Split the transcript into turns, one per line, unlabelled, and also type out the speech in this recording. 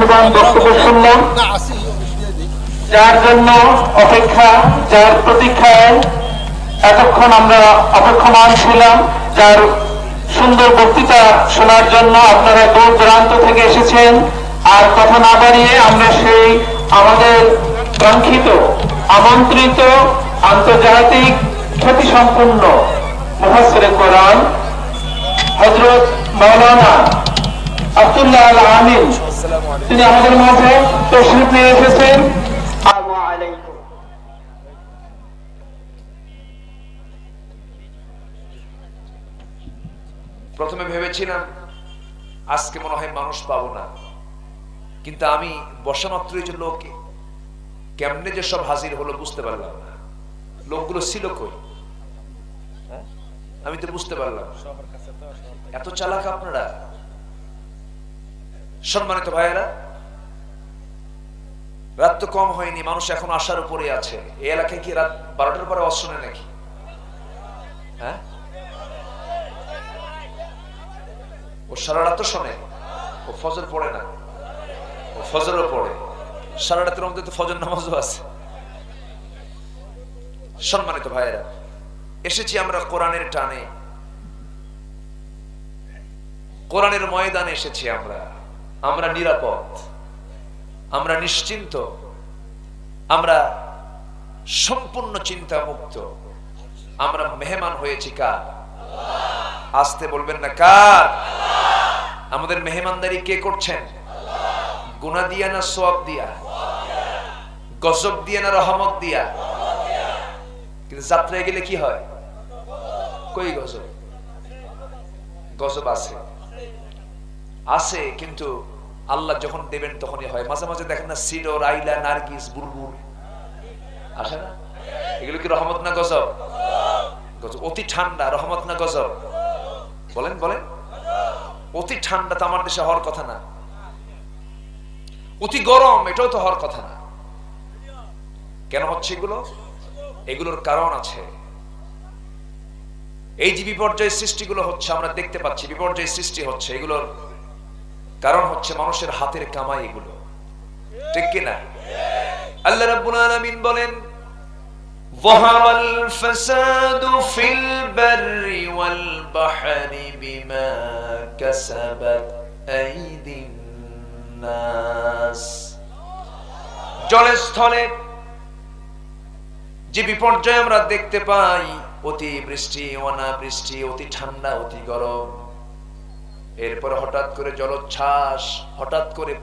মূল্যবান বক্তব্য শুনলাম। যার জন্য অপেক্ষা, যার প্রতীক্ষায় এতক্ষণ আমরা অপেক্ষমান ছিলাম, যার সুন্দর বক্তৃতা শোনার জন্য আপনারা দূর দূরান্ত থেকে এসেছেন। আর কথা না বাড়িয়ে আমরা সেই আমাদের কাঙ্ক্ষিত আমন্ত্রিত আন্তর্জাতিক খ্যাতিসম্পন্ন মুফাসসিরে কোরআন হযরত মাওলানা আব্দুল্লাহ আল আমিন তিনি আমাদের মাঝে তশরিফ নিয়ে এসেছেন। আসসালামু আলাইকুম।
প্রথমে ভেবেছিলাম আজকে মনে হয় মানুষ পাবো না, কিন্তু আমি বসা মাত্রই যে লোক কেমনে যে সব হাজির হলো বুঝতে পারলাম না। লোকগুলো ছিল কই আমি তো বুঝতে পারলাম। এত চালাক আপনারা। সম্মানিত ভাইয়েরা, রাত তো কম হয়নি, মানুষ এখন আসার উপরে আছে। এই এলাকায় কি রাত 12টার পরে অস্ত্র নেই নাকি? হ্যাঁ, ও সারা রাত তো শোনে, ও ফজর পড়ে না, ও ফজরও পড়ে। সারা রাতের মধ্যে তো ফজর নামাজও আছে। সম্মানিত ভাইয়েরা, এসেছি আমরা কোরআনের টানে, কোরআনের ময়দানে এসেছি আমরা। আমরা নিরাপদ, আমরা নিশ্চিন্ত, আমরা সম্পূর্ণ চিন্তা মুক্ত। আমরা মেহমান হয়েছি কার? আসতে বলবেন না কার? আমাদের মেহমানদারি কে করছেন? গুনাহ দিয়া না সওয়াব দিয়া? গজব দিয়া না রহমত দিয়া? কিন্তু যাত্রায় গেলে কি হয়? কই গজব? গজব আছে, আছে, কিন্তু আল্লাহ যখন দেবেন তখনই হয়। মাঝে মাঝে দেখেন না সিডর, আইলা, নার্গিস, বুলবুল আসে না? এগুলো কি রহমত না গজব? গজব। অতি ঠান্ডা রহমত না গজব? বলেন বলেন। অতি ঠান্ডা তো আমার দেশে হওয়ার কথা না। অতি গরম এটাও তো হওয়ার কথা না। কেন হচ্ছে এগুলো? এগুলোর কারণ আছে। এই যে বিপর্যয় সৃষ্টিগুলো হচ্ছে, আমরা দেখতে পাচ্ছি বিপর্যয় সৃষ্টি হচ্ছে, এগুলোর কারণ হচ্ছে মানুষের হাতের কামাই এগুলো, ঠিক কিনা? আল্লাহ রাব্বুল আলামিন বলেন, যাহারাল ফাসাদু ফিল বাররি ওয়াল বাহরি বিমা কাসাবাত আইদিন নাস। জলে স্থলে যে বিপর্যয় আমরা দেখতে পাই, অতি বৃষ্টি, অনাবৃষ্টি, অতি ঠান্ডা, অতি গরম, এরপর হঠাৎ করে জলোচ্ছ্বাস, হঠাৎ করে